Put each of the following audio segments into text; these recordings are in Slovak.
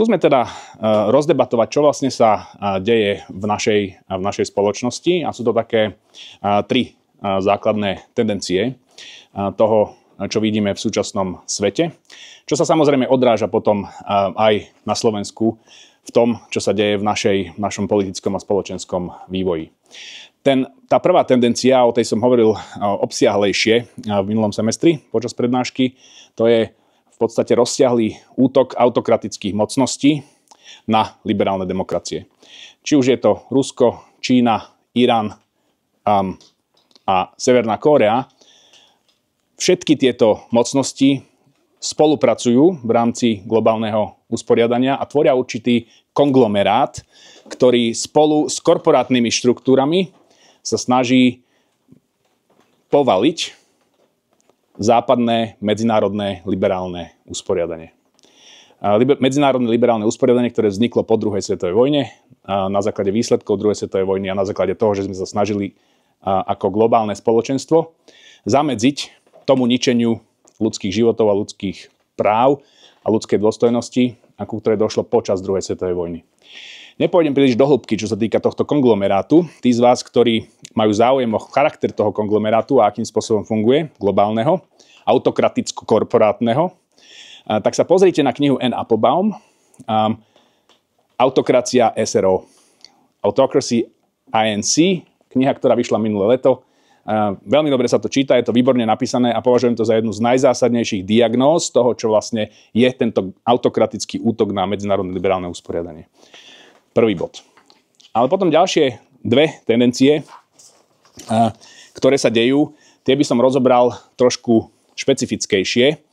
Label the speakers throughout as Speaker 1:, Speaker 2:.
Speaker 1: Skúsme teda rozdebatovať, čo vlastne sa deje v našej spoločnosti. A sú to také tri základné tendencie toho, čo vidíme v súčasnom svete. Čo sa samozrejme odráža potom aj na Slovensku v tom, čo sa deje v našom politickom a spoločenskom vývoji. Tá prvá tendencia, o tej som hovoril obsiahlejšie v minulom semestri počas prednášky, to je v podstate rozsiahlý útok autokratických mocností na liberálne demokracie. Či už je to Rusko, Čína, Irán a Severná Kórea, všetky tieto mocnosti spolupracujú v rámci globálneho usporiadania a tvoria určitý konglomerát, ktorý spolu s korporátnymi štruktúrami sa snaží povaliť západné medzinárodné liberálne usporiadanie. Medzinárodné liberálne usporiadanie, ktoré vzniklo po druhej svetovej vojne, na základe výsledkov druhej svetovej vojny a na základe toho, že sme sa snažili ako globálne spoločenstvo zamedziť tomu ničeniu ľudských životov a ľudských práv a ľudskej dôstojnosti, ku ktorej došlo počas druhej svetovej vojny. Nepôjdem príliš do hĺbky, čo sa týka tohto konglomerátu. Tí z vás, ktorí majú záujem o charakter toho konglomerátu a akým spôsobom funguje, globálneho, autokraticko-korporátneho, tak sa pozrite na knihu Anne Applebaum, Autokracia SRO. Autocracy INC, kniha, ktorá vyšla minulé leto. Veľmi dobre sa to číta, je to výborne napísané a považujem to za jednu z najzásadnejších diagnóz toho, čo vlastne je tento autokratický útok na medzinárodné liberálne usporiadanie. Prvý bod. Ale potom ďalšie dve tendencie, ktoré sa dejú, tie by som rozobral trošku špecifickejšie.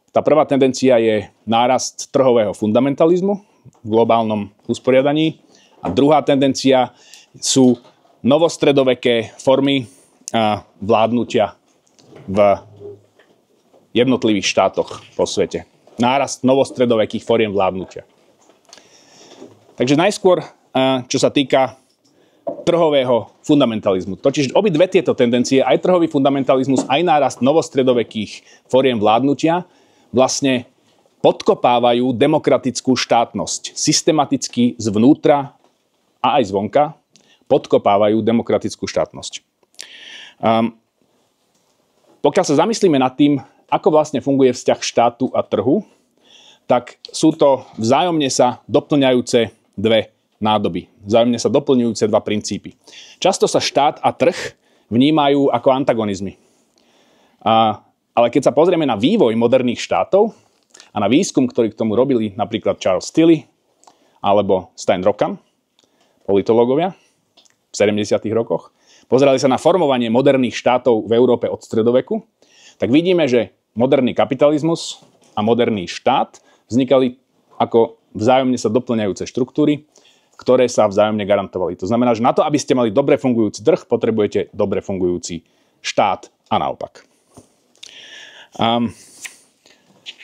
Speaker 1: Tá prvá tendencia je nárast trhového fundamentalizmu v globálnom usporiadaní a druhá tendencia sú novostredoveké formy vládnutia v jednotlivých štátoch po svete. Nárast novostredovekých foriem vládnutia. Takže najskôr, čo sa týka trhového fundamentalizmu. Totiž obidve tieto tendencie, aj trhový fundamentalizmus, aj nárast novostredovekých foriem vládnutia, vlastne podkopávajú demokratickú štátnosť. Systematicky zvnútra a aj zvonka podkopávajú demokratickú štátnosť. Pokiaľ sa zamyslíme nad tým, ako vlastne funguje vzťah štátu a trhu, tak sú to vzájomne sa doplňajúce dve nádoby. Vzájomne sa doplňujúce dva princípy. Často sa štát a trh vnímajú ako antagonizmy. Ale keď sa pozrieme na vývoj moderných štátov a na výskum, ktorý k tomu robili napríklad Charles Tilly alebo Stein Rockham, politológovia v 70. rokoch, pozerali sa na formovanie moderných štátov v Európe od stredoveku, tak vidíme, že moderný kapitalizmus a moderný štát vznikali ako vzájomne sa doplňajúce štruktúry, ktoré sa vzájomne garantovali. To znamená, že na to, aby ste mali dobre fungujúci trh, potrebujete dobre fungujúci štát a naopak.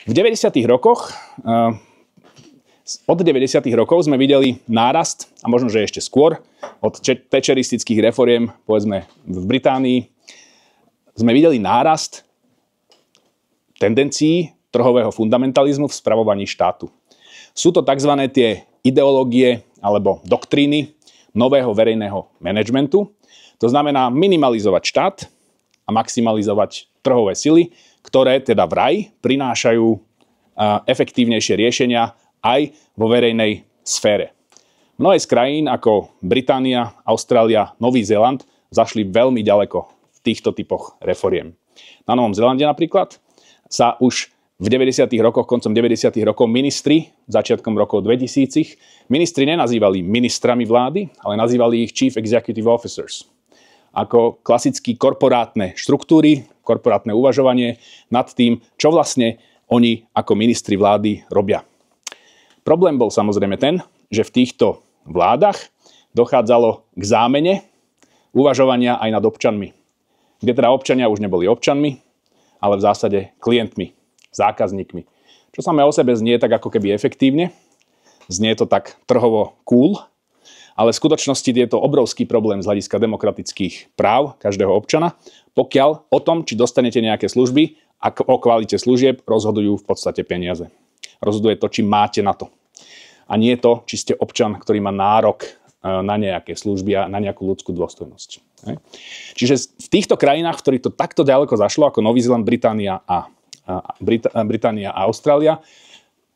Speaker 1: V 90. rokoch, od 90. rokov sme videli nárast, a možno, že ešte skôr, od thatcheristických reforiem, povedzme v Británii, sme videli nárast tendencií trhového fundamentalizmu v spravovaní štátu. Sú to tzv. Tie ideológie alebo doktríny nového verejného manažmentu. To znamená minimalizovať štát a maximalizovať trhové sily, ktoré teda vraj prinášajú efektívnejšie riešenia aj vo verejnej sfére. Mnohé z krajín ako Británia, Austrália, Nový Zéland zašli veľmi ďaleko v týchto typoch reforiem. Na Novom Zélande napríklad sa už v 90. rokoch, koncom 90. rokov ministri, začiatkom rokov 2000, ministri nenazývali ministrami vlády, ale nazývali ich Chief Executive Officers. Ako klasické korporátne štruktúry, korporátne uvažovanie nad tým, čo vlastne oni ako ministri vlády robia. Problém bol samozrejme ten, že v týchto vládach dochádzalo k zámene uvažovania aj nad občanmi. Kde teda občania už neboli občanmi, ale v zásade klientmi, zákazníkmi. Čo samé o sebe znie tak ako keby efektívne, znie to tak trhovo cool, ale v skutočnosti je to obrovský problém z hľadiska demokratických práv každého občana, pokiaľ o tom, či dostanete nejaké služby a o kvalite služieb rozhodujú v podstate peniaze. Rozhoduje to, či máte na to. a nie to, či ste občan, ktorý má nárok na nejaké služby a na nejakú ľudskú dôstojnosť. Čiže v týchto krajinách, v ktorých to takto ďaleko zašlo, ako Nový Zéland, Británia a Austrália,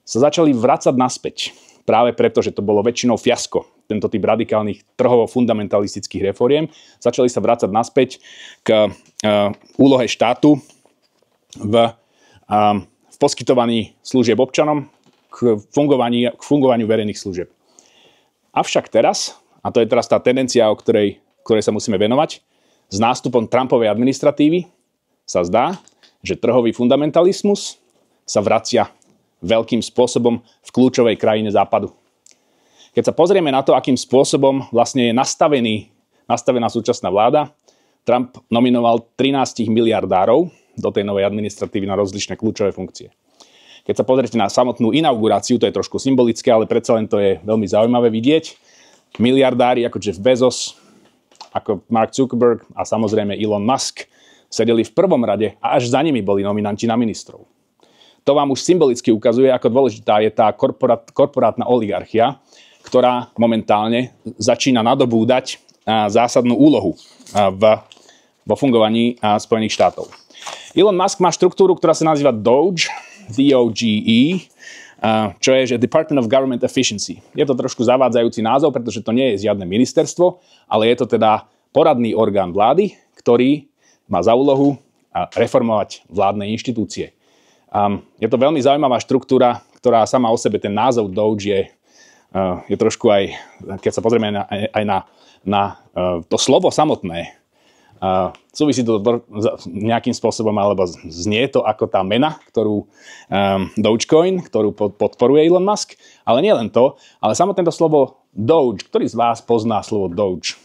Speaker 1: sa začali vracať naspäť. Práve preto, že to bolo väčšinou fiasko, tento typ radikálnych trhovo-fundamentalistických reforiem, začali sa vracať naspäť k úlohe štátu v poskytovaní služieb občanom, k fungovaniu verejných služieb. Avšak teraz, a to je teraz tá tendencia, ktorej sa musíme venovať, s nástupom Trumpovej administratívy sa zdá, že trhový fundamentalizmus sa vracia veľkým spôsobom v kľúčovej krajine západu. Keď sa pozrieme na to, akým spôsobom vlastne je nastavená súčasná vláda, Trump nominoval 13 miliardárov do tej novej administratívy na rozličné kľúčové funkcie. Keď sa pozriete na samotnú inauguráciu, to je trošku symbolické, ale predsa len to je veľmi zaujímavé vidieť. Miliardári ako Jeff Bezos, ako Mark Zuckerberg a samozrejme Elon Musk sedeli v prvom rade a až za nimi boli nominanti na ministrov. To vám už symbolicky ukazuje, ako dôležitá je tá korporátna oligarchia, ktorá momentálne začína nadobúdať zásadnú úlohu vo fungovaní Spojených štátov. Elon Musk má štruktúru, ktorá sa nazýva DOGE, D-O-G-E, čo je že Department of Government Efficiency. Je to trošku zavádzajúci názov, pretože to nie je žiadne ministerstvo, ale je to teda poradný orgán vlády, ktorý má za úlohu reformovať vládne inštitúcie. Je to veľmi zaujímavá štruktúra, ktorá sama o sebe, ten názov DOGE je trošku aj, keď sa pozrieme aj na to slovo samotné, súvisí to nejakým spôsobom, alebo znie to ako tá mena, ktorú Dogecoin, ktorú podporuje Elon Musk, ale nie len to, ale samotné to slovo Doge, ktorý z vás pozná slovo Doge?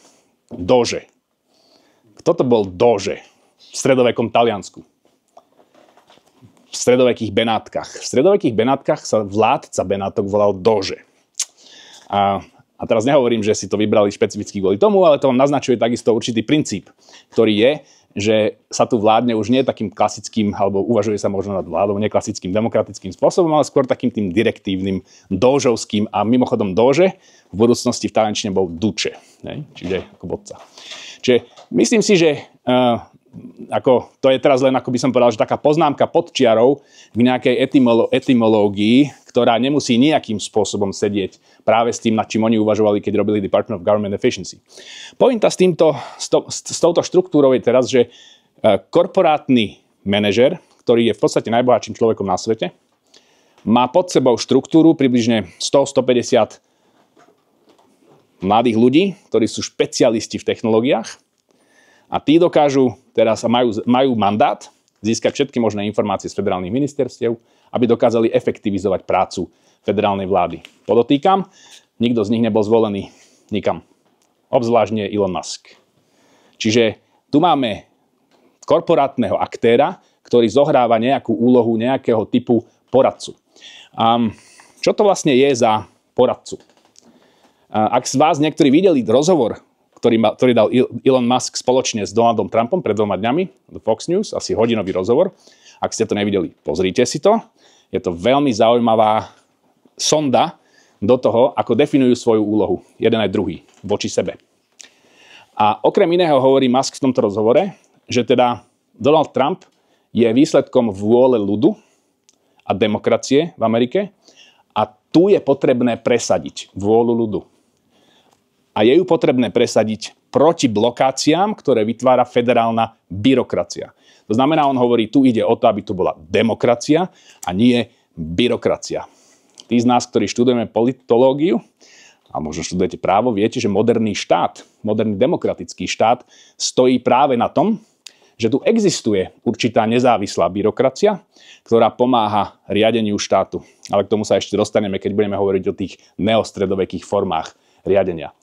Speaker 1: Doge. Kto to bol Doge v stredovekom Taliansku? V stredovekých Benátkach. V stredovekých Benátkach sa vládca Benátok volal Doge. A teraz nehovorím, že si to vybrali špecificky kvôli tomu, ale to vám naznačuje takisto určitý princíp, ktorý je, že sa tu vládne už nie takým klasickým, alebo uvažuje sa možno nad vládou neklasickým demokratickým spôsobom, ale skôr takým tým direktívnym, dožovským, a mimochodom Doge v budúcnosti v taliančine bol duce, čiže ako vodca. Čiže myslím si, že to je teraz len, ako by som povedal, že taká poznámka pod čiarou k nejakej etymológii, ktorá nemusí nejakým spôsobom sedieť práve s tým, nad čím oni uvažovali, keď robili Department of Government Efficiency. Pointa s touto štruktúrou je teraz, že korporátny manažer, ktorý je v podstate najbohatším človekom na svete, má pod sebou štruktúru približne 100-150 mladých ľudí, ktorí sú špecialisti v technológiách, a tí dokážu teraz a majú mandát získať všetky možné informácie z federálnych ministerstiev, aby dokázali efektivizovať prácu federálnej vlády. Podotýkam, nikto z nich nebol zvolený nikam. Obzvlášť nie Elon Musk. Čiže tu máme korporátneho aktéra, ktorý zohráva nejakú úlohu nejakého typu poradcu. Čo to vlastne je za poradcu? Ak z vás niektorí videli rozhovor, ktorý dal Elon Musk spoločne s Donaldom Trumpom pred 2 dňami do Fox News, asi hodinový rozhovor. Ak ste to nevideli, pozrite si to. Je to veľmi zaujímavá sonda do toho, ako definujú svoju úlohu, jeden aj druhý, voči sebe. A okrem iného hovorí Musk v tomto rozhovore, že teda Donald Trump je výsledkom vôle ľudu a demokracie v Amerike a tu je potrebné presadiť vôľu ľudu. A je ju potrebné presadiť proti blokáciám, ktoré vytvára federálna byrokracia. To znamená, on hovorí, tu ide o to, aby tu bola demokracia a nie byrokracia. Tí z nás, ktorí študujeme politológiu, a možno študujete právo, viete, že moderný štát, moderný demokratický štát stojí práve na tom, že tu existuje určitá nezávislá byrokracia, ktorá pomáha riadeniu štátu. Ale k tomu sa ešte dostaneme, keď budeme hovoriť o tých neostredovekých formách riadenia.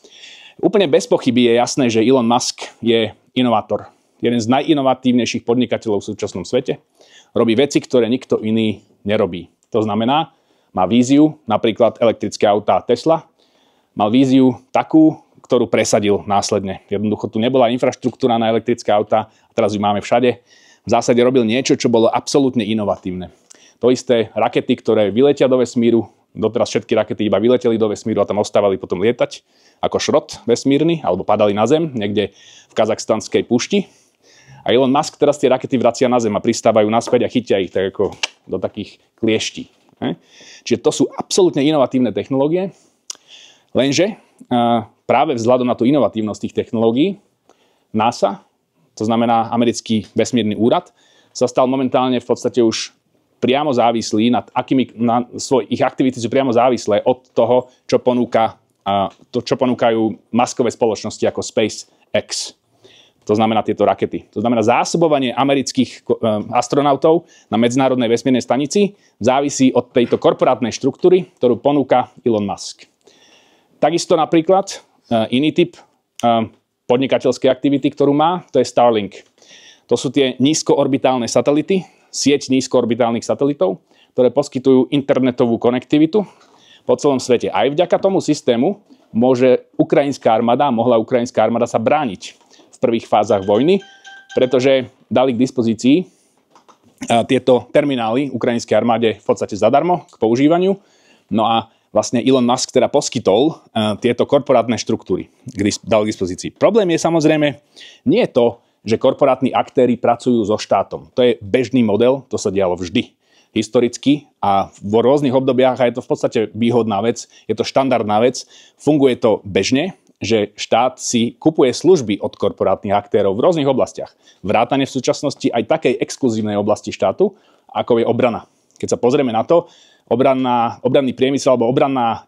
Speaker 1: Úplne bez pochyby je jasné, že Elon Musk je inovátor. Jeden z najinovatívnejších podnikateľov v súčasnom svete. Robí veci, ktoré nikto iný nerobí. To znamená, má víziu, napríklad elektrické autá Tesla. Mal víziu takú, ktorú presadil následne. Jednoducho tu nebola infraštruktúra na elektrické autá a teraz ju máme všade. V zásade robil niečo, čo bolo absolútne inovatívne. To isté rakety, ktoré vyletia do vesmíru, Doteraz všetky rakety iba vyleteli do vesmíru a tam ostávali potom lietať ako šrot vesmírny, alebo padali na Zem, niekde v kazachstanskej púšti. A Elon Musk teraz tie rakety vracia na Zem a pristávajú naspäť a chytia ich tak ako do takých klieští. Čiže to sú absolútne inovatívne technológie, lenže práve vzhľadom na tú inovatívnosť tých technológií NASA, to znamená americký vesmírny úrad, sa stal momentálne v podstate už priamo závislý ich aktivity sú priamo závislé od toho, čo ponúkajú maskové spoločnosti ako SpaceX. To znamená tieto rakety. To znamená zásobovanie amerických astronautov na medzinárodnej vesmírnej stanici závisí od tejto korporátnej štruktúry, ktorú ponúka Elon Musk. Takisto napríklad iný typ podnikateľskej aktivity, ktorú má, to je Starlink. To sú tie nízkoorbitálne satelity, sieť nízkoorbitálnych satelitov, ktoré poskytujú internetovú konektivitu po celom svete. Aj vďaka tomu systému mohla ukrajinská armáda sa brániť v prvých fázach vojny, pretože dali k dispozícii tieto terminály ukrajinskej armáde v podstate zadarmo k používaniu. No a vlastne Elon Musk teda poskytol tieto korporátne štruktúry, dal k dispozícii. Problém je samozrejme nie to, že korporátni aktéri pracujú so štátom. To je bežný model, to sa dialo vždy historicky a vo rôznych obdobiach a je to v podstate výhodná vec, je to štandardná vec, funguje to bežne, že štát si kupuje služby od korporátnych aktérov v rôznych oblastiach. Vrátane v súčasnosti aj takej exkluzívnej oblasti štátu, ako je obrana. Keď sa pozrieme na to, obranný priemysel alebo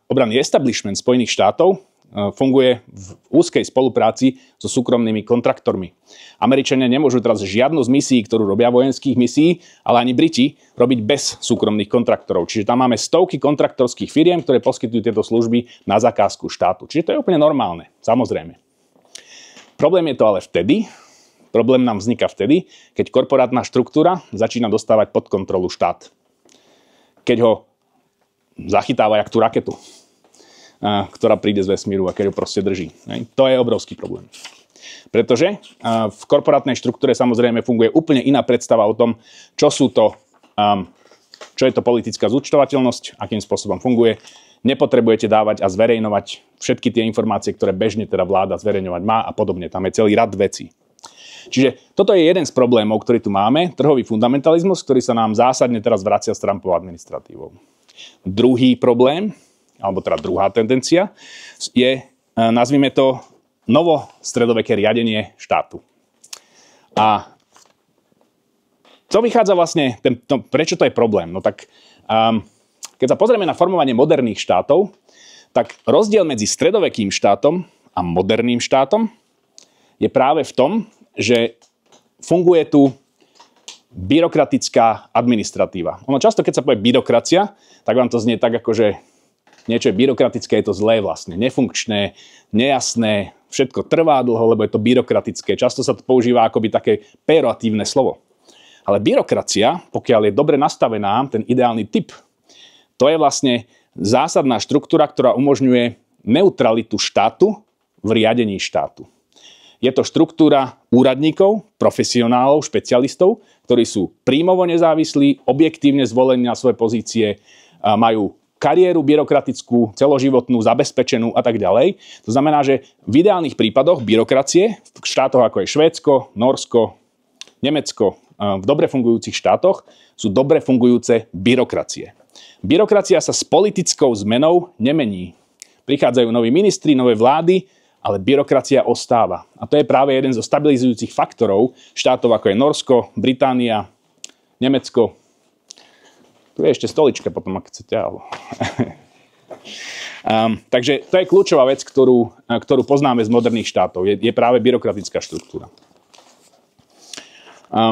Speaker 1: obranný establishment Spojených štátov funguje v úzkej spolupráci so súkromnými kontraktormi. Američania nemôžu teraz žiadnu z misií, ktorú robia vojenských misií, ale ani Briti robiť bez súkromných kontraktorov. Čiže tam máme stovky kontraktorských firiem, ktoré poskytujú tieto služby na zakázku štátu. Čiže to je úplne normálne, samozrejme. Problém nám vzniká vtedy, keď korporátna štruktúra začína dostávať pod kontrolu štát. Keď ho zachytáva jak tú raketu, ktorá príde z vesmíru a keď ho proste drží. To je obrovský problém. Pretože v korporátnej štruktúre samozrejme funguje úplne iná predstava o tom, čo je to politická zúčtovateľnosť, akým spôsobom funguje. Nepotrebujete dávať a zverejnovať všetky tie informácie, ktoré bežne teda vláda zverejňovať má a podobne. Tam je celý rad vecí. Čiže toto je jeden z problémov, ktorý tu máme, trhový fundamentalizmus, ktorý sa nám zásadne teraz vracia s Trumpovou administratívou. Druhý problém, alebo teda druhá tendencia, je, nazvime to, novostredoveké riadenie štátu. A to vychádza vlastne, prečo to je problém? No tak, keď sa pozrieme na formovanie moderných štátov, tak rozdiel medzi stredovekým štátom a moderným štátom je práve v tom, že funguje tu byrokratická administratíva. Ono často, keď sa povie byrokracia, tak vám to znie tak, ako že niečo je byrokratické, je to zlé vlastne, nefunkčné, nejasné, všetko trvá dlho, lebo je to byrokratické. Často sa to používa akoby také pejoratívne slovo. Ale byrokracia, pokiaľ je dobre nastavená, ten ideálny typ, to je vlastne zásadná štruktúra, ktorá umožňuje neutralitu štátu v riadení štátu. Je to štruktúra úradníkov, profesionálov, špecialistov, ktorí sú príjmovo nezávislí, objektívne zvolení na svoje pozície, majú kariéru byrokratickú, celoživotnú, zabezpečenú a tak ďalej. To znamená, že v ideálnych prípadoch byrokracie v štátoch ako je Švédsko, Nórsko, Nemecko, v dobre fungujúcich štátoch sú dobre fungujúce byrokracie. Byrokracia sa s politickou zmenou nemení. Prichádzajú noví ministri, nové vlády, ale byrokracia ostáva. A to je práve jeden zo stabilizujúcich faktorov štátov ako je Nórsko, Británia, Nemecko. Tu je ešte stolička potom, ak chcete. Takže to je kľúčová vec, ktorú poznáme z moderných štátov. Je práve byrokratická štruktúra.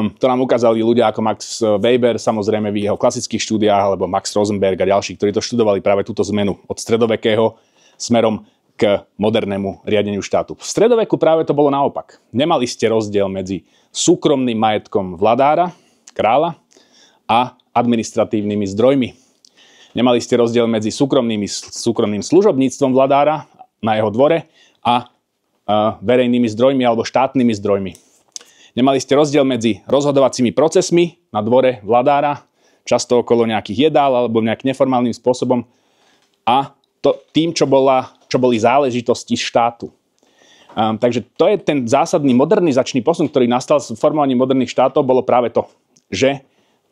Speaker 1: To nám ukázali ľudia ako Max Weber, samozrejme v jeho klasických štúdiách, alebo Max Rosenberg a ďalší, ktorí to študovali práve túto zmenu od stredovekého smerom k modernému riadeniu štátu. V stredoveku práve to bolo naopak. Nemali ste rozdiel medzi súkromným majetkom vladára, kráľa a administratívnymi zdrojmi. Nemali ste rozdiel medzi súkromným služobníctvom vladára na jeho dvore a verejnými zdrojmi alebo štátnymi zdrojmi. Nemali ste rozdiel medzi rozhodovacími procesmi na dvore vladára, často okolo nejakých jedál alebo nejakým neformálnym spôsobom, a tým, čo boli záležitosti štátu. Takže to je ten zásadný modernizačný posun, ktorý nastal s formovaním moderných štátov, bolo práve to, že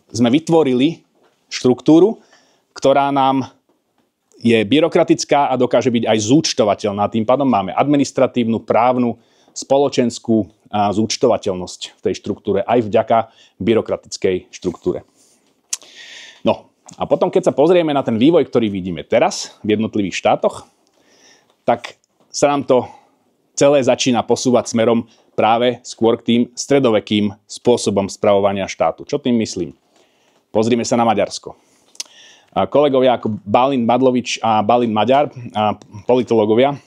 Speaker 1: sme vytvorili štruktúru, ktorá nám je byrokratická a dokáže byť aj zúčtovateľná. Tým pádom máme administratívnu, právnu, spoločenskú zúčtovateľnosť v tej štruktúre, aj vďaka byrokratickej štruktúre. No a potom, keď sa pozrieme na ten vývoj, ktorý vidíme teraz v jednotlivých štátoch, tak sa nám to celé začína posúvať smerom práve skôr k tým stredovekým spôsobom spravovania štátu. Čo tým myslím? Pozrime sa na Maďarsko. Kolegovia ako Balint Madlovič a Balint Maďar, politológovia,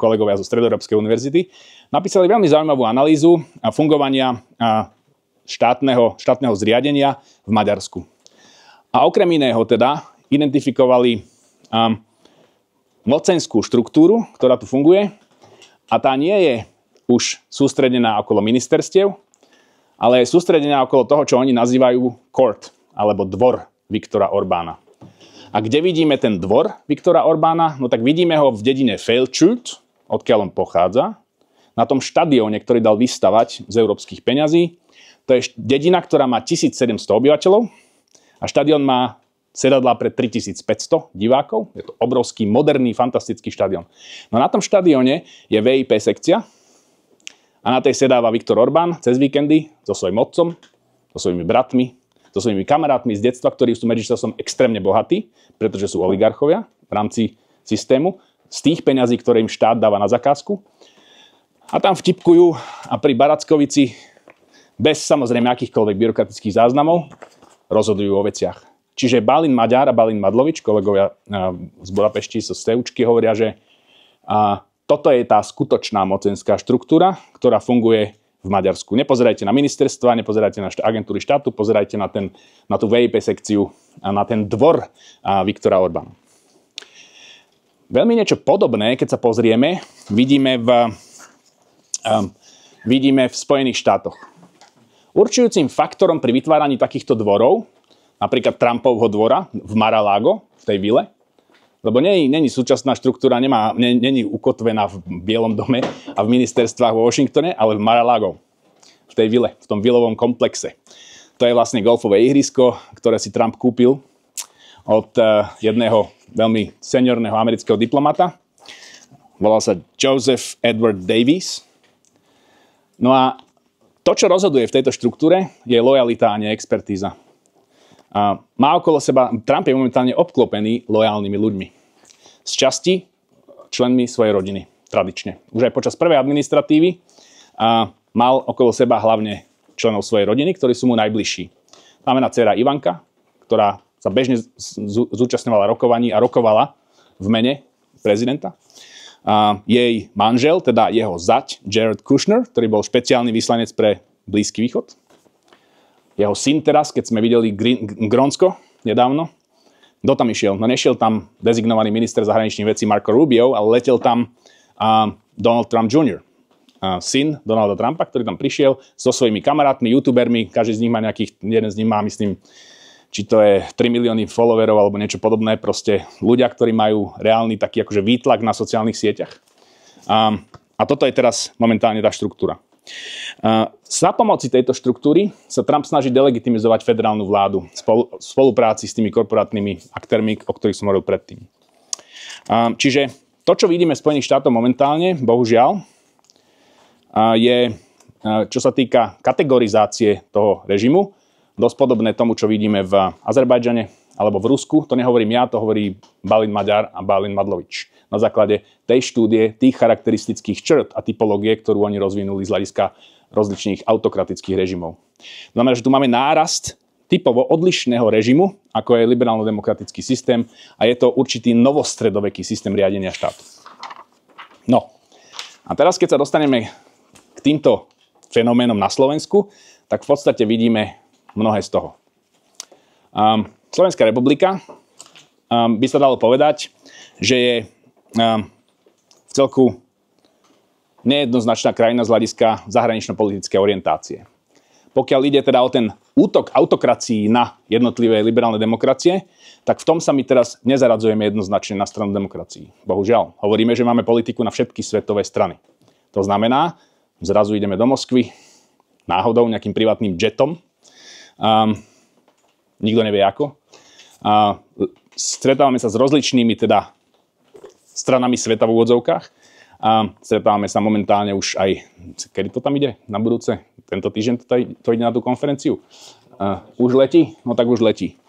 Speaker 1: kolegovia zo Stredoeurópskej univerzity, napísali veľmi zaujímavú analýzu fungovania štátneho zriadenia v Maďarsku. A okrem iného teda identifikovali mocenskú štruktúru, ktorá tu funguje, a tá nie je už sústredená okolo ministerstiev, ale je sústredená okolo toho, čo oni nazývajú court, alebo dvor Viktora Orbána. A kde vidíme ten dvor Viktora Orbána? No tak vidíme ho v dedine Félcsút, odkiaľ on pochádza, na tom štadióne, ktorý dal vystavať z európskych peňazí. To je dedina, ktorá má 1700 obyvateľov a štadión má sedadlá pre 3500 divákov. Je to obrovský, moderný, fantastický štadión. No na tom štadióne je VIP sekcia a na tej sedáva Viktor Orbán cez víkendy so svojím otcom, so svojimi bratmi, so svojimi kamarátmi z detstva, ktorí sú medzičasom extrémne bohatí, pretože sú oligarchovia v rámci systému, z tých peňazí, ktoré im štát dáva na zakázku. A tam vtipkujú a pri Barackovici, bez samozrejme akýchkoľvek byrokratických záznamov, rozhodujú o veciach. Čiže Balint Maďar a Balint Madlovič, kolegovia z Budapešti, zo Steučky, hovoria, že toto je tá skutočná mocenská štruktúra, ktorá funguje v Maďarsku. Nepozerajte na ministerstva, nepozerajte na agentúry štátu, pozerajte na tú VIP sekciu a na ten dvor Viktora Orbána. Veľmi niečo podobné, keď sa pozrieme, vidíme v Spojených štátoch. Určujúcim faktorom pri vytváraní takýchto dvorov, napríklad Trumpovho dvora v Mar-a-Lago, v tej vile, lebo není súčasná štruktúra, není ukotvená v Bielom dome a v ministerstvách vo Washingtone, ale v Mar-a-Lago, v tej vile, v tom vilovom komplexe. To je vlastne golfové ihrisko, ktoré si Trump kúpil od jedného veľmi seniorného amerického diplomata. Volal sa Joseph Edward Davis. No a to, čo rozhoduje v tejto štruktúre, je lojalita a nie expertíza. Má okolo seba, Trump je momentálne obklopený lojálnymi ľuďmi. Z časti členmi svojej rodiny, tradične. Už aj počas prvej administratívy mal okolo seba hlavne členov svojej rodiny, ktorí sú mu najbližší. Máme na dcéra Ivanka, ktorá sa bežne zúčastňovala rokovaní a rokovala v mene prezidenta. Jej manžel, teda jeho zať, Jared Kushner, ktorý bol špeciálny vyslanec pre Blízky východ. Jeho syn teraz, keď sme videli Grónsko nedávno, kto tam išiel? No nešiel tam dezignovaný minister zahraničných vecí Marco Rubio, ale letel tam Donald Trump Jr., syn Donalda Trumpa, ktorý tam prišiel so svojimi kamarátmi, youtubermi, každý z nich má jeden z nich má, myslím, či to je 3 milióny followerov alebo niečo podobné, proste ľudia, ktorí majú reálny taký akože výtlak na sociálnych sieťach. A toto je teraz momentálne tá štruktúra. Za pomoci tejto štruktúry sa Trump snaží delegitimizovať federálnu vládu v spolupráci s tými korporátnymi aktérmi, o ktorých som hovoril predtým. Čiže to, čo vidíme v Spojených štátoch momentálne, bohužiaľ, je, čo sa týka kategorizácie toho režimu, dosť podobné tomu, čo vidíme v Azerbajdžane alebo v Rusku. To nehovorím ja, to hovorí Balint Maďar a Balint Madlovič. Na základe tej štúdie, tých charakteristických črt a typológie, ktorú oni rozvinuli z hľadiska rozličných autokratických režimov. Znamená, že tu máme nárast typovo odlišného režimu, ako je liberálno-demokratický systém, a je to určitý novostredoveký systém riadenia štátu. No, a teraz, keď sa dostaneme k týmto fenoménom na Slovensku, tak v podstate vidíme mnohé z toho. Slovenská republika by sa dalo povedať, že je v celku nejednoznačná krajina z hľadiska zahranično-politické orientácie. Pokiaľ ide teda o ten útok autokracií na jednotlivé liberálne demokracie, tak v tom sa my teraz nezaradzujeme jednoznačne na stranu demokracií. Bohužiaľ, hovoríme, že máme politiku na všetky svetové strany. To znamená, zrazu ideme do Moskvy, náhodou nejakým privátnym jetom, nikto nevie ako. Stretávame sa s rozličnými teda stranami sveta v úvodzovkách. Stretávame sa momentálne už aj, kedy to tam ide? Na budúce? Tento týždeň to ide na tú konferenciu. Už letí? No tak už letí.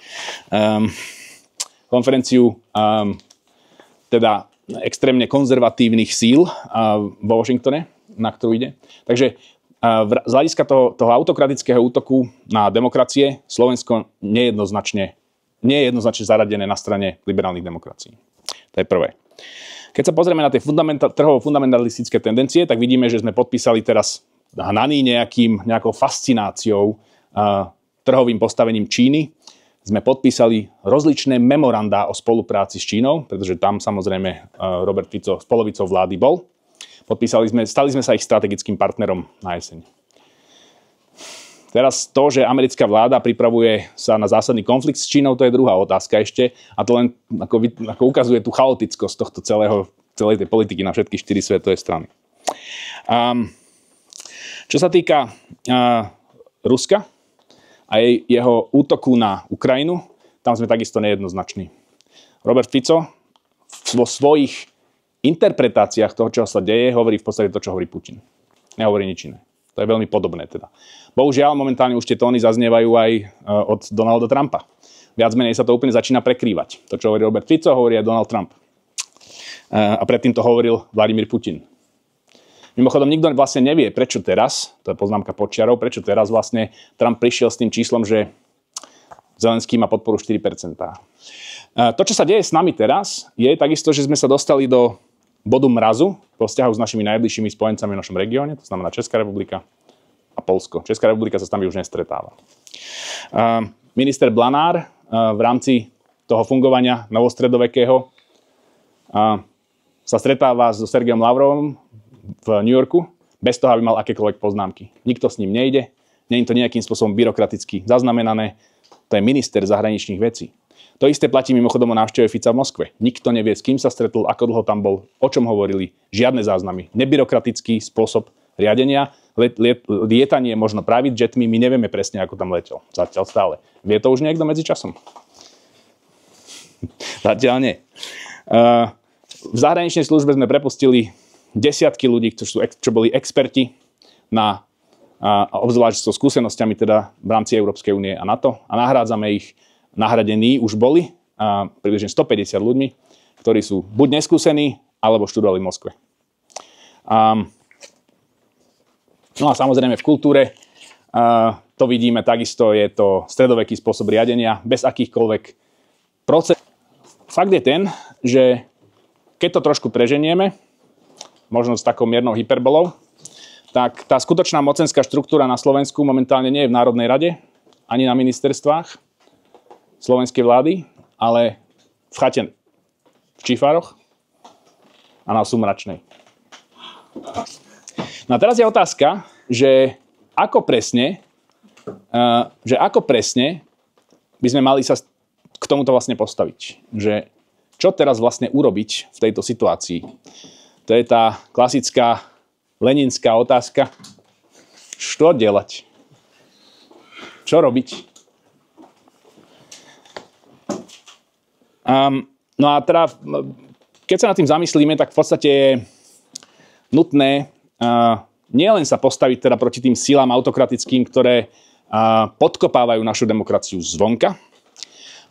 Speaker 1: Konferenciu teda extrémne konzervatívnych síl vo Washingtone, na ktorú ide. Takže z hľadiska toho autokratického útoku na demokracie Slovensko nie je jednoznačne zaradené na strane liberálnych demokracií. To je prvé. Keď sa pozrieme na tie trhovo-fundamentalistické tendencie, tak vidíme, že sme podpísali teraz hnaní nejakou fascináciou trhovým postavením Číny. Sme podpísali rozličné memorandá o spolupráci s Čínou, pretože tam samozrejme Robert Fico s polovicou vlády bol. Stali sme sa ich strategickým partnerom na jeseň. Teraz to, že americká vláda pripravuje sa na zásadný konflikt s Čínou, to je druhá otázka ešte. A to len ako ukazuje tú chaotickosť tohto celej tej politiky na všetky 4 svetové strany. Čo sa týka Ruska a jeho útoku na Ukrajinu, tam sme takisto nejednoznační. Robert Fico vo svojich interpretáciách toho, čo sa deje, hovorí v podstate to, čo hovorí Putin. Nehovorí nič iné. To je veľmi podobné teda. Bohužiaľ, momentálne už tie tóny zaznievajú aj od Donalda Trumpa. Viac menej sa to úplne začína prekrývať. To, čo hovorí Robert Fico, hovorí aj Donald Trump. A predtým to hovoril Vladimír Putin. Mimochodom, nikto vlastne nevie, prečo teraz, to je poznámka podčiarov, prečo teraz vlastne Trump prišiel s tým číslom, že Zelenský má podporu 4%. To, čo sa deje s nami teraz, je takisto, že sme sa dostali do bodu mrazu vo vzťahu s našimi najbližšími spojencami v našom regióne, to znamená Česká republika a Poľsko. Česká republika sa s nami už nestretáva. Minister Blanár v rámci toho fungovania novostredovekého sa stretáva so Sergejom Lavrovom v New Yorku bez toho, aby mal akékoľvek poznámky. Nikto s ním nejde, nie je to nejakým spôsobom byrokraticky zaznamenané, to je minister zahraničných vecí. To isté platí mimochodom o návšteve Fica v Moskve. Nikto nevie, s kým sa stretol, ako dlho tam bol, o čom hovorili, žiadne záznamy. Nebyrokratický spôsob riadenia, lietanie možno private jetmi, my nevieme presne, ako tam letel. Zatiaľ stále. Vie to už niekto medzi časom? Zatiaľ nie. V zahraničnej službe sme prepustili desiatky ľudí, čo boli experti na obzvlášť so skúsenosťami teda v rámci Európskej únie a NATO a nahrádzame ich. Nahradení už boli približne 150 ľuďmi, ktorí sú buď neskúsení, alebo študovali v Moskve. No a samozrejme v kultúre to vidíme takisto, je to stredoveký spôsob riadenia, bez akýchkoľvek procesov. Fakt je ten, že keď to trošku preženieme, možno s takou miernou hyperbolou, tak tá skutočná mocenská štruktúra na Slovensku momentálne nie je v Národnej rade, ani na ministerstvách slovenskej vlády, ale v chate v Čífaroch a na Sumračnej. No a teraz je otázka, že ako presne by sme mali sa k tomuto vlastne postaviť. Že čo teraz vlastne urobiť v tejto situácii? To je tá klasická leninská otázka. Čo delať? Čo robiť? No a teda, keď sa nad tým zamyslíme, tak v podstate je nutné nielen sa postaviť teda proti tým silám autokratickým, ktoré podkopávajú našu demokraciu zvonka,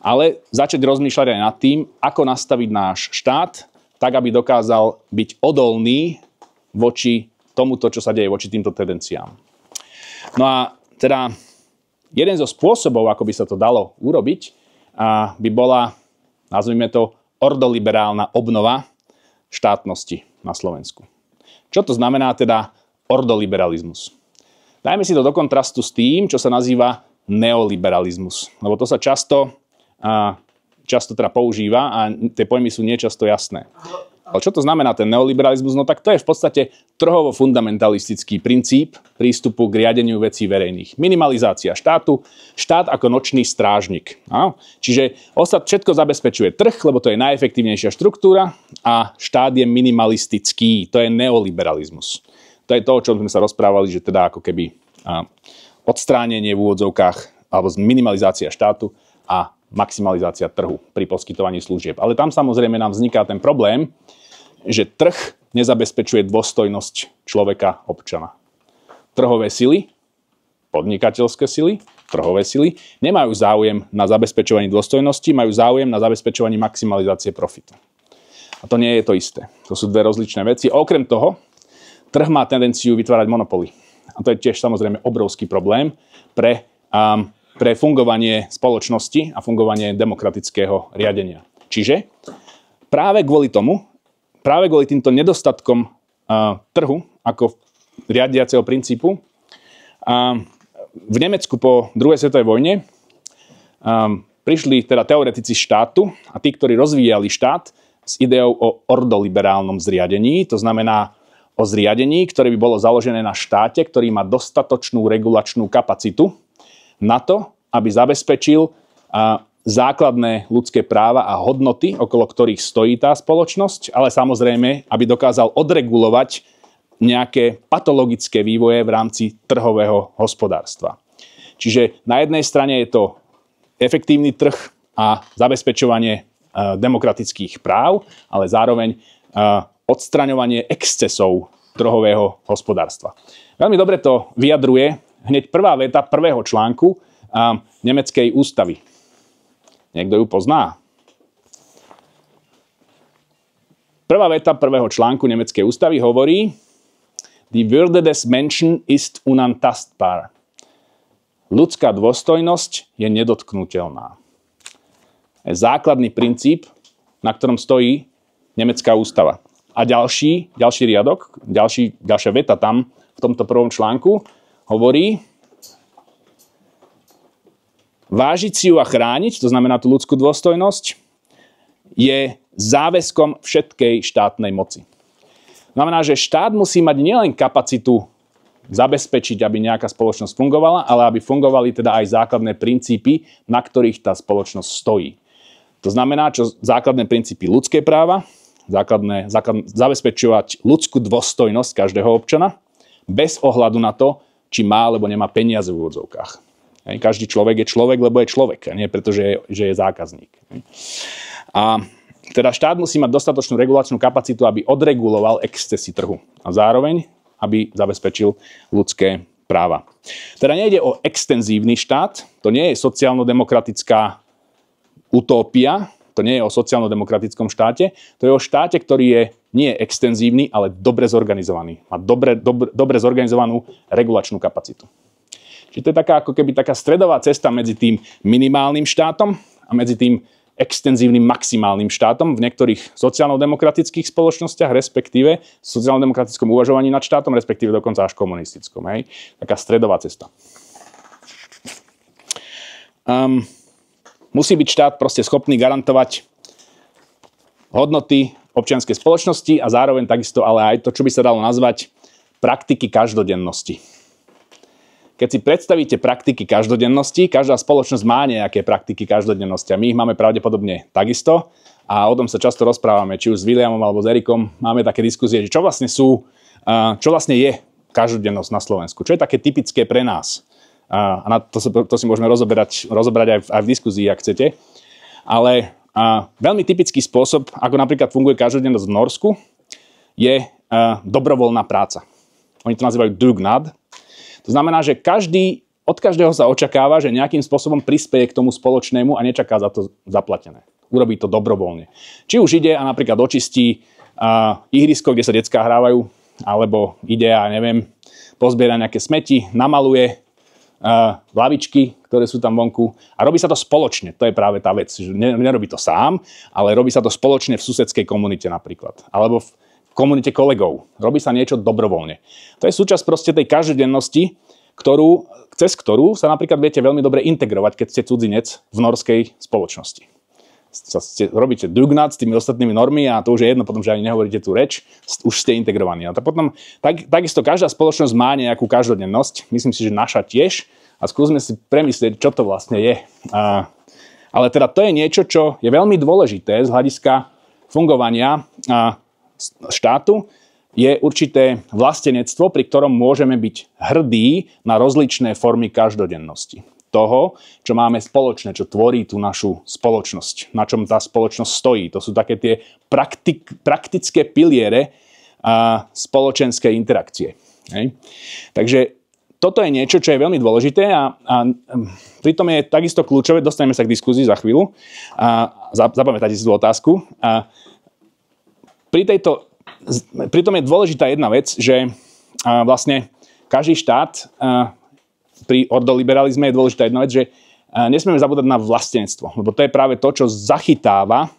Speaker 1: ale začať rozmýšľať aj nad tým, ako nastaviť náš štát, tak, aby dokázal byť odolný voči tomuto, čo sa deje, voči týmto tendenciám. No a teda jeden zo spôsobov, ako by sa to dalo urobiť, by bola, nazvime to, ordoliberálna obnova štátnosti na Slovensku. Čo to znamená teda ordoliberalizmus? Dajme si to do kontrastu s tým, čo sa nazýva neoliberalizmus. Lebo to sa často teda používa a tie pojmy sú niečasto jasné. Ale čo to znamená ten neoliberalizmus? No tak to je v podstate trhovo-fundamentalistický princíp prístupu k riadeniu vecí verejných. Minimalizácia štátu, štát ako nočný strážnik. No? Čiže všetko zabezpečuje trh, lebo to je najefektívnejšia štruktúra a štát je minimalistický. To je neoliberalizmus. To je to, o čom sme sa rozprávali, že teda ako keby odstránenie v úvodzovkách alebo minimalizácia štátu a maximalizácia trhu pri poskytovaní služieb. Ale tam samozrejme nám vzniká ten problém, že trh nezabezpečuje dôstojnosť človeka, občana. Trhové sily, podnikateľské sily, trhové sily nemajú záujem na zabezpečovaní dôstojnosti, majú záujem na zabezpečovaní maximalizácie profitu. A to nie je to isté. To sú dve rozličné veci. Okrem toho, trh má tendenciu vytvárať monopoly. A to je tiež samozrejme obrovský problém pre fungovanie spoločnosti a fungovanie demokratického riadenia. Čiže práve kvôli týmto nedostatkom trhu ako riadiaceho princípu v Nemecku po druhej svetovej vojne prišli teda teoretici štátu a tí, ktorí rozvíjali štát s ideou o ordoliberálnom zriadení, to znamená o zriadení, ktoré by bolo založené na štáte, ktorý má dostatočnú regulačnú kapacitu na to, aby zabezpečil základné ľudské práva a hodnoty, okolo ktorých stojí tá spoločnosť, ale samozrejme, aby dokázal odregulovať nejaké patologické vývoje v rámci trhového hospodárstva. Čiže na jednej strane je to efektívny trh a zabezpečovanie demokratických práv, ale zároveň odstraňovanie excesov trhového hospodárstva. Veľmi dobre to vyjadruje hneď prvá veta prvého článku nemeckej ústavy. Niekto ju pozná? Prvá veta prvého článku nemeckej ústavy hovorí: Die Würde des Menschen ist unantastbar. Ľudská dôstojnosť je nedotknuteľná. Je základný princíp, na ktorom stojí nemecká ústava. A ďalší riadok, ďalšia veta tam v tomto prvom článku hovorí: vážiť si ju a chrániť, to znamená tú ľudskú dôstojnosť, je záväzkom všetkej štátnej moci. Znamená, že štát musí mať nielen kapacitu zabezpečiť, aby nejaká spoločnosť fungovala, ale aby fungovali teda aj základné princípy, na ktorých tá spoločnosť stojí. To znamená, čo základné princípy ľudské práva, zabezpečovať ľudskú dôstojnosť každého občana, bez ohľadu na to, či má alebo nemá peniaze v úvodzovkách. Každý človek je človek, lebo je človek, a nie preto, že je zákazník. A teda štát musí mať dostatočnú regulačnú kapacitu, aby odreguloval excesy trhu a zároveň, aby zabezpečil ľudské práva. Teda nejde o extenzívny štát, to nie je sociálno-demokratická utópia, to nie je o sociálno-demokratickom štáte, to je o štáte, ktorý je nie extenzívny, ale dobre zorganizovaný. Má dobre zorganizovanú regulačnú kapacitu. Čiže to je ako keby taká stredová cesta medzi tým minimálnym štátom a medzi tým extenzívnym maximálnym štátom v niektorých sociálno-demokratických spoločnostiach, respektíve sociálno-demokratickom uvažovaní nad štátom, respektíve dokonca až komunistickom. Hej? Taká stredová cesta. Musí byť štát proste schopný garantovať hodnoty občianskej spoločnosti a zároveň takisto ale aj to, čo by sa dalo nazvať praktiky každodennosti. Keď si predstavíte praktiky každodennosti, každá spoločnosť má nejaké praktiky každodennosti a my ich máme pravdepodobne takisto a o tom sa často rozprávame, či už s Williamom alebo s Erikom. Máme také diskusie, že čo vlastne je každodennosť na Slovensku, čo je také typické pre nás. A na to si môžeme rozoberať aj v diskuzii, ak chcete. Ale veľmi typický spôsob, ako napríklad funguje každodennosť v Norsku, je dobrovoľná práca. Oni to nazývajú dugnad. To znamená, že od každého sa očakáva, že nejakým spôsobom prispeje k tomu spoločnému a nečaká za to zaplatené. Urobí to dobrovoľne. Či už ide a napríklad očistí ihrisko, kde sa decká hrávajú, alebo ide a pozbiera nejaké smeti, namaluje lavičky, ktoré sú tam vonku a robí sa to spoločne. To je práve tá vec. Nerobí to sám, ale robí sa to spoločne v susedskej komunite napríklad. Alebo v komunite kolegov. Robí sa niečo dobrovoľne. To je súčasť proste tej každodennosti, cez ktorú sa napríklad viete veľmi dobre integrovať, keď ste cudzinec v norskej spoločnosti. robíte dugnat s tými ostatnými normy a to už je jedno potom, že ani nehovoríte tú reč, už ste integrovaní. A potom takisto každá spoločnosť má nejakú každodennosť, myslím si, že naša tiež, a skúsme si premyslieť, čo to vlastne je. Ale teda to je niečo, čo je veľmi dôležité z hľadiska fungovania štátu, je určité vlastenectvo, pri ktorom môžeme byť hrdí na rozličné formy každodennosti. Toho, čo máme spoločné, čo tvorí tú našu spoločnosť, na čom tá spoločnosť stojí. To sú také tie praktické piliere spoločenskej interakcie. Hej. Takže toto je niečo, čo je veľmi dôležité a pritom je takisto kľúčové, dostaneme sa k diskuzii za chvíľu, zapamätajte si tú otázku. Pritom je dôležitá jedna vec, že vlastne každý štát pri ordoliberalizme je dôležitá jedna vec, že nesmieme zabúdať na vlastenectvo, lebo to je práve to, čo zachytáva,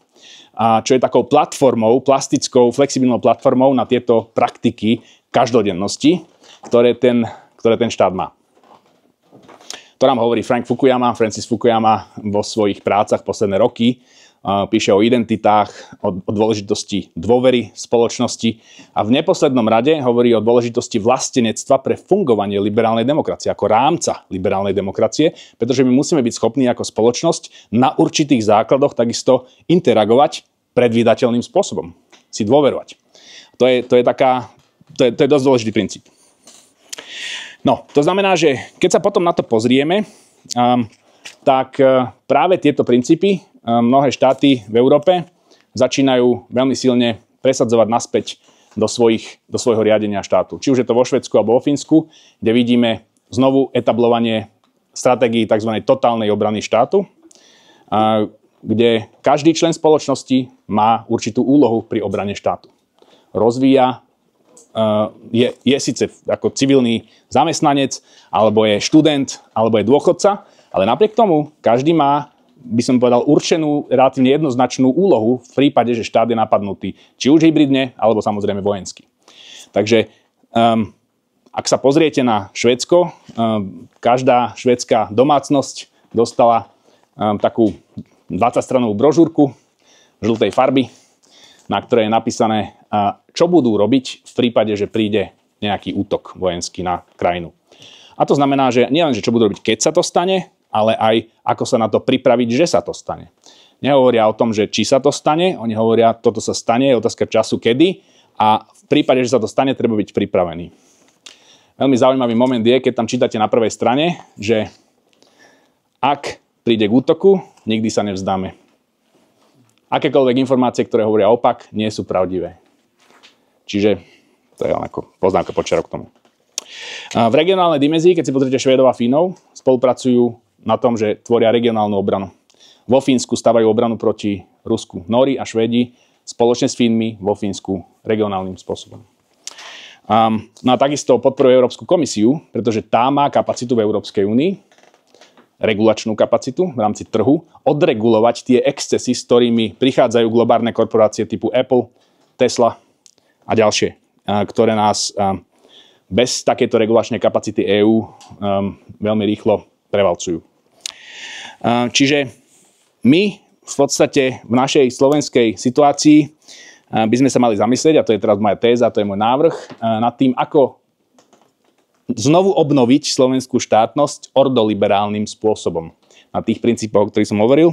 Speaker 1: čo je takou platformou, plastickou, flexibilnou platformou na tieto praktiky každodennosti, ktoré ten štát má. To nám hovorí Francis Fukuyama vo svojich prácach posledné roky. Píše o identitách, o dôležitosti dôvery spoločnosti a v neposlednom rade hovorí o dôležitosti vlastenectva pre fungovanie liberálnej demokracie, ako rámca liberálnej demokracie, pretože my musíme byť schopní ako spoločnosť na určitých základoch takisto interagovať predvídateľným spôsobom, si dôverovať. To je dosť dôležitý princíp. No, to znamená, že keď sa potom na to pozrieme, tak práve tieto princípy mnohé štáty v Európe začínajú veľmi silne presadzovať naspäť do svojho riadenia štátu. Či už je to vo Švédsku alebo vo Fínsku, kde vidíme znovu etablovanie stratégií tzv. Totálnej obrany štátu, kde každý člen spoločnosti má určitú úlohu pri obrane štátu. Rozvíja, je síce ako civilný zamestnanec, alebo je študent, alebo je dôchodca, ale napriek tomu každý má, by som povedal, určenú relatívne jednoznačnú úlohu v prípade, že štát je napadnutý, či už hybridne, alebo samozrejme vojensky. Takže ak sa pozriete na Švédsko, každá švédska domácnosť dostala takú 20-stranovú brožúrku žltej farby, na ktorej je napísané, čo budú robiť v prípade, že príde nejaký útok vojenský na krajinu. A to znamená, že nielen, že čo budú robiť, keď sa to stane, ale aj ako sa na to pripraviť, že sa to stane. Nehovoria o tom, že či sa to stane, oni hovoria, toto sa stane, je otázka času, kedy, a v prípade, že sa to stane, treba byť pripravený. Veľmi zaujímavý moment je, keď tam čítate na prvej strane, že ak príde k útoku, nikdy sa nevzdáme. Akékoľvek informácie, ktoré hovoria opak, nie sú pravdivé. Čiže to je ako poznámka počiarok k tomu. V regionálnej dimenzii, keď si pozrite Švédov a Fínov, spolupracujú na tom, že tvoria regionálnu obranu. Vo Fínsku stavajú obranu proti Rusku Nóri a Švédi spoločne s Fínmi, vo Fínsku regionálnym spôsobom. No a takisto podporuje Európsku komisiu, pretože tá má kapacitu v Európskej únii, regulačnú kapacitu v rámci trhu, odregulovať tie excesy, s ktorými prichádzajú globálne korporácie typu Apple, Tesla a ďalšie, ktoré nás bez takéto regulačnej kapacity EÚ veľmi rýchlo prevalcujú. Čiže my v podstate v našej slovenskej situácii by sme sa mali zamyslieť, a to je teraz moja téza, to je môj návrh, nad tým, ako znovu obnoviť slovenskú štátnosť ordoliberálnym spôsobom. Na tých princípoch, o ktorých som hovoril.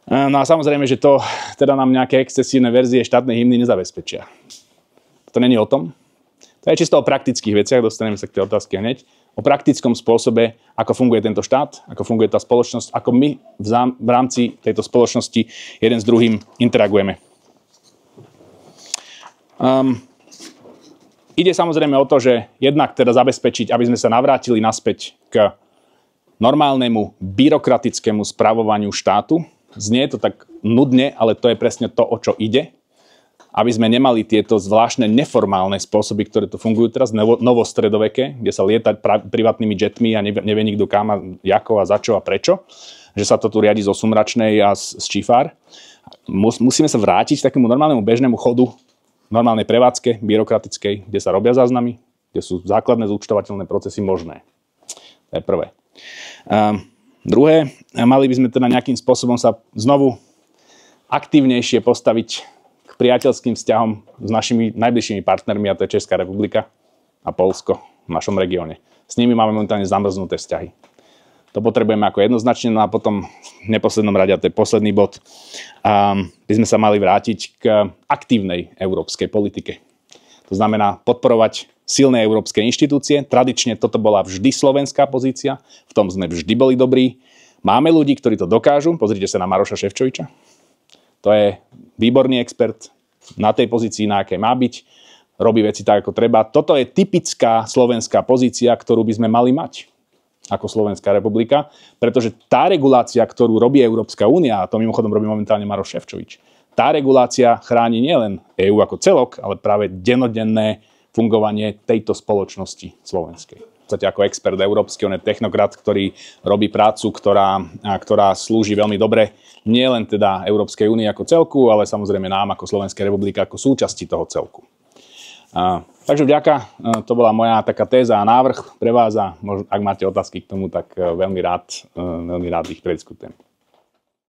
Speaker 1: No a samozrejme, že to teda nám nejaké excesívne verzie štátnej hymny nezabezpečia. To není o tom. To je čisto o praktických veciach, dostaneme sa k tej otázke hneď. O praktickom spôsobe, ako funguje tento štát, ako funguje tá spoločnosť, ako my v rámci tejto spoločnosti jeden s druhým interagujeme. Ide samozrejme o to, že jednak teda zabezpečiť, aby sme sa navrátili naspäť k normálnemu byrokratickému spravovaniu štátu. Znie to tak nudne, ale to je presne to, o čo ide. Aby sme nemali tieto zvláštne neformálne spôsoby, ktoré tu fungujú teraz, novostredoveké, kde sa lieta privátnymi jetmi a nevie nikto kam a ako a za čo a prečo. Že sa to tu riadi zo Sumračnej a z Čífár. Musíme sa vrátiť k takému normálnemu bežnému chodu, normálnej prevádzke, byrokratickej, kde sa robia záznamy, kde sú základné zúčtovateľné procesy možné. To je prvé. Druhé, mali by sme teda nejakým spôsobom sa znovu aktívnejšie postaviť k priateľským vzťahom s našimi najbližšími partnermi, a to je Česká republika a Poľsko v našom regióne. S nimi máme momentálne zamrznuté vzťahy. To potrebujeme ako jednoznačne, no a potom v neposlednom rade, a to je posledný bod, by sme sa mali vrátiť k aktívnej európskej politike. To znamená podporovať silné európske inštitúcie. Tradične toto bola vždy slovenská pozícia, v tom sme vždy boli dobrí. Máme ľudí, ktorí to dokážu. Pozrite sa na Maroša Šefčoviča. To je výborný expert na tej pozícii, na akej má byť. Robí veci tak, ako treba. Toto je typická slovenská pozícia, ktorú by sme mali mať ako Slovenská republika, pretože tá regulácia, ktorú robí Európska únia, a to mimochodom robí momentálne Maroš Šefčovič, tá regulácia chráni nielen EÚ ako celok, ale práve dennodenné fungovanie tejto spoločnosti slovenskej. V podstate ako expert európsky, on je technokrat, ktorý robí prácu, ktorá slúži veľmi dobre nielen teda Európskej únii ako celku, ale samozrejme nám ako Slovenská republika ako súčasti toho celku. Takže vďaka, to bola moja taká téza a návrh pre vás a možno, ak máte otázky k tomu, tak veľmi rád ich prediskutujem.